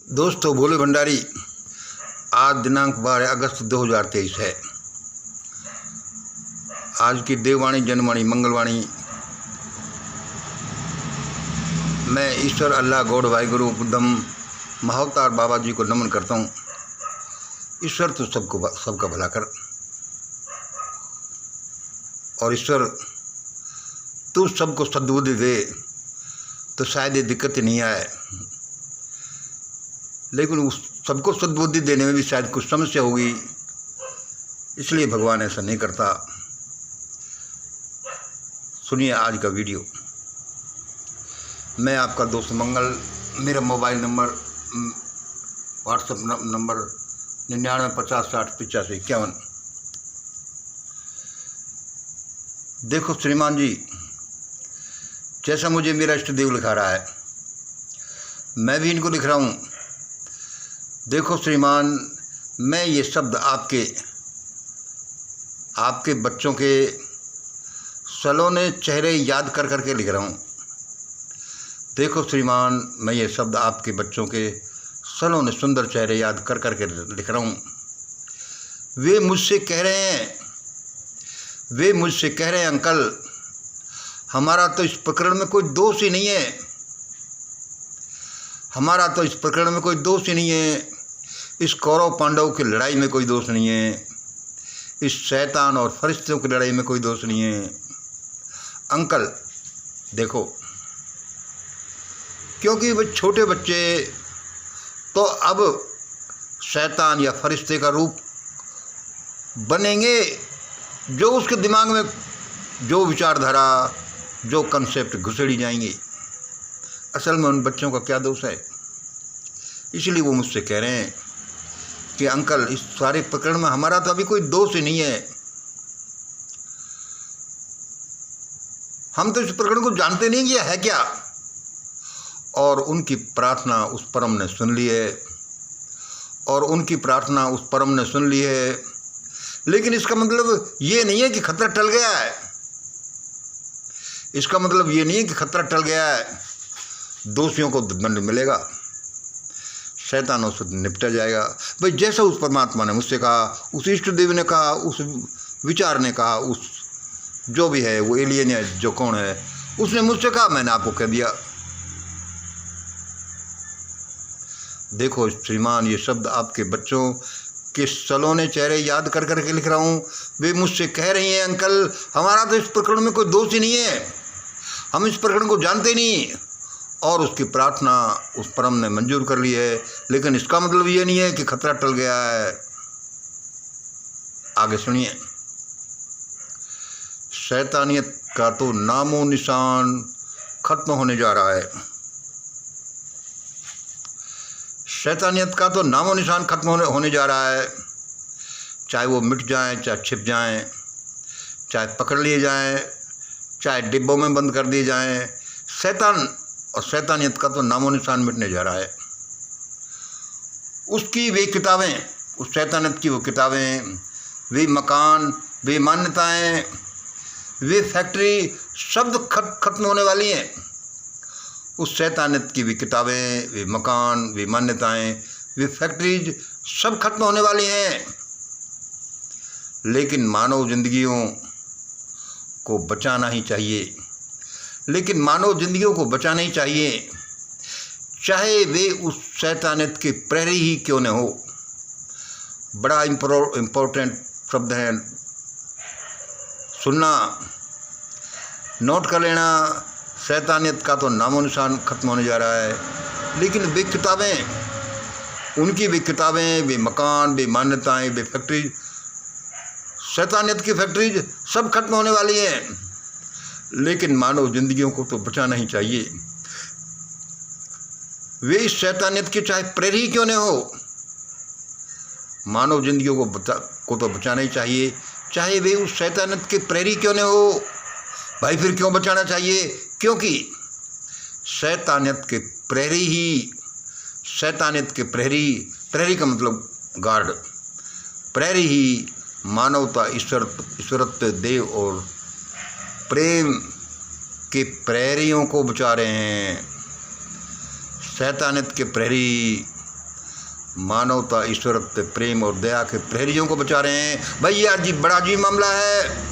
दोस्तों, भोले भंडारी। आज दिनांक 12 अगस्त 2023 है। आज की देववाणी, जनवाणी, मंगलवाणी मैं ईश्वर अल्लाह गौड़ वाहिगुरु बुद्धम महावतार बाबा जी को नमन करता हूँ। ईश्वर तो सबका भला कर, और ईश्वर तू सबको सद्बुद्धि दे तो शायद ये दिक्कत नहीं आए, लेकिन उस सबको सद्बुद्धि देने में भी शायद कुछ समस्या होगी, इसलिए भगवान ऐसा नहीं करता। सुनिए आज का वीडियो। मैं आपका दोस्त मंगल। मेरा मोबाइल नंबर व्हाट्सएप नंबर 9950608551। देखो श्रीमान जी, जैसा मुझे मेरा इष्ट देव लिखा रहा है, मैं भी इनको लिख रहा हूँ। देखो श्रीमान, मैं ये शब्द आपके बच्चों के सलोने चेहरे याद कर करके लिख रहा हूँ। देखो श्रीमान, मैं ये शब्द आपके बच्चों के सलोने सुंदर चेहरे याद कर करके लिख रहा हूँ। वे मुझसे कह रहे हैं अंकल, हमारा तो इस प्रकरण में कोई दोष ही नहीं है। इस कौरव पांडव की लड़ाई में कोई दोष नहीं है। इस शैतान और फरिश्तों की लड़ाई में कोई दोष नहीं है अंकल। देखो, क्योंकि वे छोटे बच्चे तो अब शैतान या फरिश्ते का रूप बनेंगे, जो उसके दिमाग में जो विचारधारा, जो कंसेप्ट घुसेड़ी जाएंगे। असल में उन बच्चों का क्या दोष है? इसलिए वो मुझसे कह रहे हैं कि अंकल, इस सारे प्रकरण में हमारा तो अभी कोई दोष ही नहीं है। हम तो इस प्रकरण को जानते नहीं कि यह है क्या। और उनकी प्रार्थना उस परम ने सुन ली है, लेकिन इसका मतलब ये नहीं है कि खतरा टल गया है। दोषियों को दंड मिलेगा, शैतानों से निपटा जाएगा। भाई, जैसा उस परमात्मा ने मुझसे कहा, उस इष्ट देव ने कहा, उस विचार ने कहा, उस जो भी है, वो एलियन है जो कौन है, उसने मुझसे कहा, मैंने आपको कह दिया। देखो श्रीमान, ये शब्द आपके बच्चों के सलोने चेहरे याद कर करके लिख रहा हूँ। वे मुझसे कह रही हैं अंकल, हमारा तो इस प्रकरण में कोई दोष ही नहीं है, हम इस प्रकरण को जानते नहीं। और उसकी प्रार्थना उस परम ने मंजूर कर ली है, लेकिन इसका मतलब ये नहीं है कि खतरा टल गया है। आगे सुनिए। शैतानियत का तो नामो निशान खत्म होने जा रहा है। चाहे वो मिट जाएं, चाहे छिप जाएं, चाहे पकड़ लिए जाएं, चाहे डिब्बों में बंद कर दिए जाएं, शैतान और शैतानियत का तो नामो निशान मिटने जा रहा है। उसकी वे किताबें, उस शैतानियत की वो किताबें, वे मकान, वे मान्यताएं, वे फैक्ट्री सब खत्म होने वाली हैं। उस शैतानियत की वे किताबें, वे मकान, वे मान्यताएं, वे फैक्ट्रीज सब खत्म होने वाली हैं। लेकिन मानव जिंदगियों को बचाना ही चाहिए, चाहे वे उस शैतानियत के प्रहरी ही क्यों न हो। बड़ा इम्पोर्टेंट शब्द है, सुनना, नोट कर लेना। शैतानियत का तो नामो निशान खत्म होने जा रहा है, लेकिन वे किताबें, वे मकान, वे मान्यताएं, वे फैक्ट्रीज, शैतानियत की फैक्ट्रीज सब खत्म होने वाली हैं। लेकिन मानव जिंदगियों को तो बचाना ही चाहिए। वे इस शैतानियत के चाहे प्रेरी क्यों न हो, मानव जिंदगियों को तो बचाना ही चाहिए, चाहे वे उस शैतानियत के प्रेरी क्यों न हो। भाई, फिर क्यों बचाना चाहिए? क्योंकि शैतानियत के प्रहरी का मतलब गार्ड, प्रहरी ही मानवता, ईश्वरत्व, देव और प्रेम के प्रहरियों को बचा रहे हैं। शैतानियत के प्रहरी मानवता, ईश्वरत्व, प्रेम और दया के प्रहरियों को बचा रहे हैं। भाई ये अजीब बड़ा अजीब मामला है।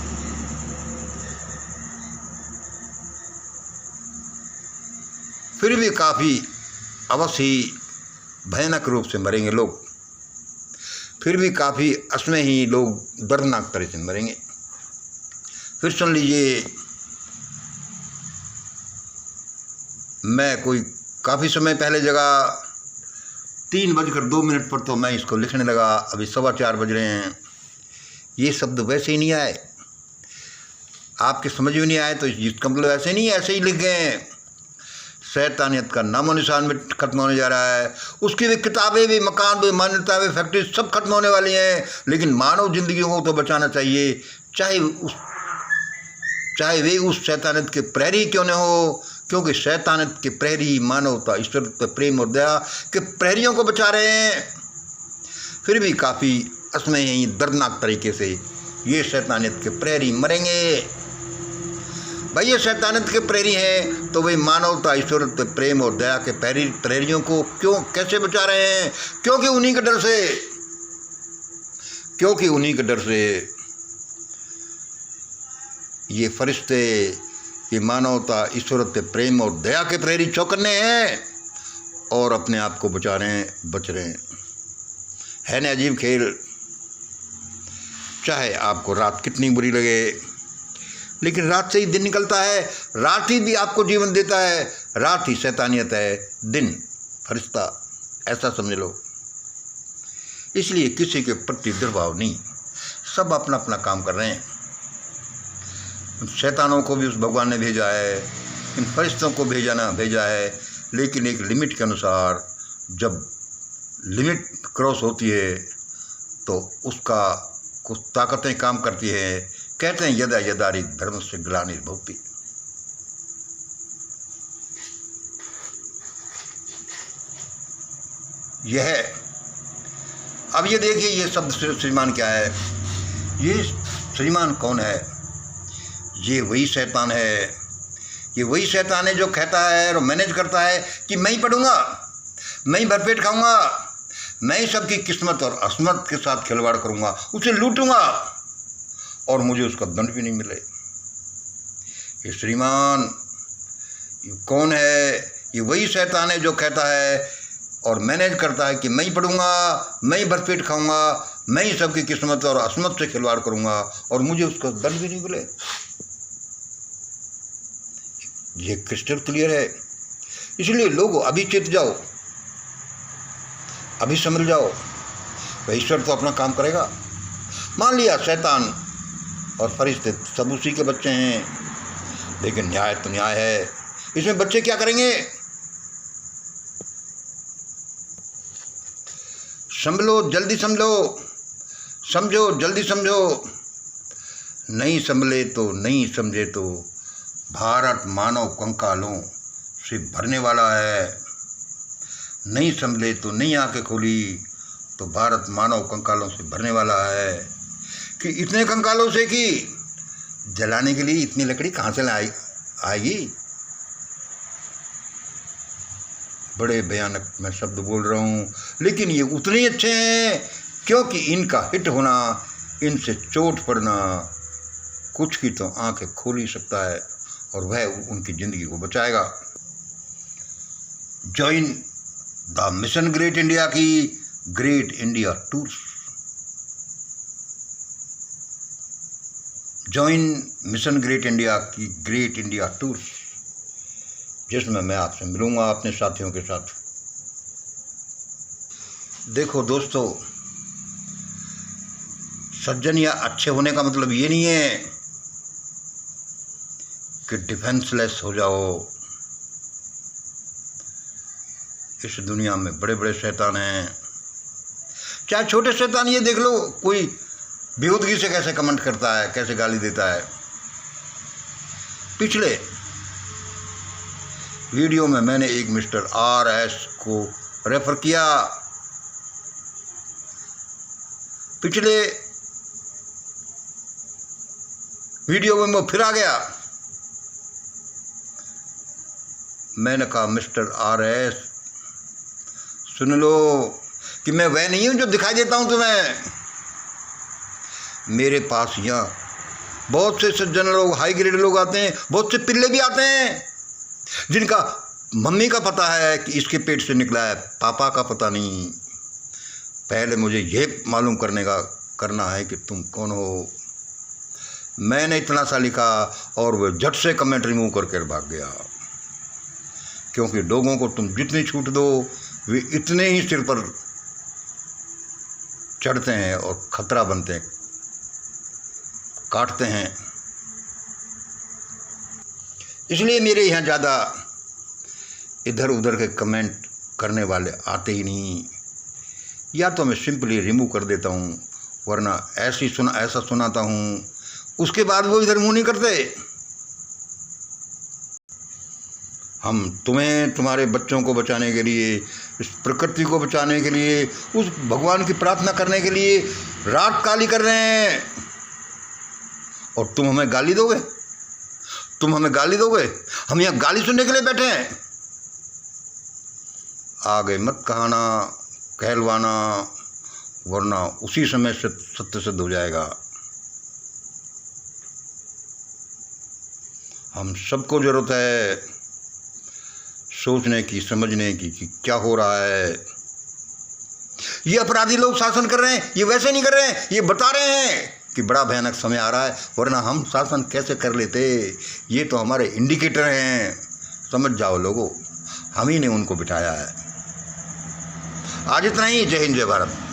फिर भी काफ़ी अवश्य ही भयानक रूप से मरेंगे लोग, फिर भी काफ़ी असमय ही लोग दर्दनाक तरह से मरेंगे। फिर सुन लीजिए, मैं कोई काफ़ी समय पहले जगह 3:02 पर तो मैं इसको लिखने लगा, अभी 4:15 बज रहे हैं। ये शब्द वैसे ही नहीं आए, आपके समझ में नहीं आए तो इसका मतलब ऐसे नहीं, ऐसे ही लिख गए हैं। शैतानियत का नामो निशान भी खत्म होने जा रहा है, उसकी भी किताबें भी, मकान भी, मान्यता भी, फैक्ट्री सब खत्म होने वाली हैं। लेकिन मानव जिंदगियों को तो बचाना चाहिए, चाहे वे उस शैतानियत के प्रहरी क्यों न हो, क्योंकि शैतानियत के प्रहरी मानवता, ईश्वर, प्रेम और दया के प्रहरियों को बचा रहे हैं। फिर भी काफ़ी असमय ही दर्दनाक तरीके से ये शैतानियत के प्रहरी मरेंगे। भाई ये शैतानियत के प्रहरी हैं तो वे मानवता, ईश्वर, प्रेम और दया के प्रहरियों को कैसे बचा रहे हैं? क्योंकि उन्हीं के डर से ये फरिश्ते, ये मानवता, ईश्वर, प्रेम और दया के प्रहरी चौकन्ने हैं और अपने आप को बचा रहे हैं, बच रहे हैं। है ना अजीब खेल? चाहे आपको रात कितनी बुरी लगे, लेकिन रात से ही दिन निकलता है, रात ही भी आपको जीवन देता है, रात ही शैतानियत है, दिन फरिश्ता, ऐसा समझ लो। इसलिए किसी के प्रति दुर्भाव नहीं, सब अपना अपना काम कर रहे हैं। शैतानों को भी उस भगवान ने भेजा है, इन फरिश्तों को भेजा है, लेकिन एक लिमिट के अनुसार। जब लिमिट क्रॉस होती है तो उसका कुछ ताकतें काम करती है। कहते हैं यदा यदारि धर्म से ग्लानिर्भवति। यह अब ये देखिए, ये शब्द श्रीमान क्या है? ये श्रीमान कौन है? ये वही शैतान है। ये वही शैतान है जो कहता है और मैनेज करता है कि मैं ही पढ़ूंगा, मैं ही भरपेट खाऊंगा, मैं ही सबकी किस्मत और असमत के साथ खिलवाड़ करूंगा, उसे लूटूंगा और मुझे उसका दंड भी नहीं मिले। ये श्रीमान ये कौन है? ये वही शैतान है जो कहता है और मैनेज करता है कि मैं ही पढ़ूंगा, मैं ही भरपेट खाऊंगा, मैं ही सबकी किस्मत और असमत से खिलवाड़ करूंगा और मुझे उसका दंड भी नहीं मिले। ये क्रिस्टल क्लियर है। इसलिए लोगों, अभी चेत जाओ, अभी समझ जाओ, भाई ईश्वर तो अपना काम करेगा। मान लिया शैतान और फरिश्ते सब उसी के बच्चे हैं, लेकिन न्याय तो न्याय है। इसमें बच्चे क्या करेंगे? समझो, जल्दी समझो, जल्दी समझो। नहीं संभले तो नहीं समझे तो भारत मानव कंकालों से भरने वाला है। नहीं संभले तो नहीं आंखें खोली तो भारत मानव कंकालों से भरने वाला है। कि इतने कंकालों से कि जलाने के लिए इतनी लकड़ी कहाँ से आएगी? बड़े भयानक मैं शब्द बोल रहा हूँ, लेकिन ये उतने ही अच्छे हैं क्योंकि इनका हिट होना, इनसे चोट पड़ना कुछ की तो आंखें खोल ही सकता है और वह उनकी ज़िंदगी को बचाएगा। Join the mission great India की great India tours. Join mission great India की ग्रेट इंडिया टूर्स, जिसमें मैं आपसे मिलूंगा अपने साथियों के साथ। देखो दोस्तों, सज्जन या अच्छे होने का मतलब ये नहीं है कि डिफेंसलेस हो जाओ। इस दुनिया में बड़े बड़े शैतान हैं, चाहे छोटे शैतान। ये देख लो, कोई बेहूदगी से कैसे कमेंट करता है, कैसे गाली देता है। पिछले वीडियो में मैंने एक मिस्टर RS को रेफर किया। पिछले वीडियो में मैं फिर आ गया। मैंने कहा मिस्टर RS सुन लो कि मैं वह नहीं हूँ जो दिखाई देता हूँ तुम्हें। मेरे पास यहाँ बहुत से सज्जन लोग, हाई ग्रेड लोग आते हैं, बहुत से पिल्ले भी आते हैं जिनका मम्मी का पता है कि इसके पेट से निकला है, पापा का पता नहीं। पहले मुझे ये मालूम करना है कि तुम कौन हो। मैंने इतना सा लिखा और वह झट से कमेंट रिमूव करके भाग गया, क्योंकि लोगों को तुम जितनी छूट दो वे इतने ही सिर पर चढ़ते हैं और खतरा बनते हैं, काटते हैं। इसलिए मेरे यहाँ ज़्यादा इधर उधर के कमेंट करने वाले आते ही नहीं, या तो मैं सिंपली रिमूव कर देता हूँ, वरना ऐसा सुनाता हूँ, उसके बाद वो इधर मुँह नहीं करते। हम तुम्हें, तुम्हारे बच्चों को बचाने के लिए, इस प्रकृति को बचाने के लिए, उस भगवान की प्रार्थना करने के लिए रात काली कर रहे हैं, और तुम हमें गाली दोगे? तुम हमें गाली दोगे? हम यहाँ गाली सुनने के लिए बैठे हैं? आगे मत कहलवाना, वरना उसी समय से सत्य सिद्ध हो जाएगा। हम सबको जरूरत है सोचने की, समझने की कि क्या हो रहा है। ये अपराधी लोग शासन कर रहे हैं, ये वैसे नहीं कर रहे हैं, ये बता रहे हैं कि बड़ा भयानक समय आ रहा है, वरना हम शासन कैसे कर लेते। ये तो हमारे इंडिकेटर हैं, समझ जाओ लोगों, हम ही ने उनको बिठाया है। आज इतना ही। जय हिंद, जय भारत।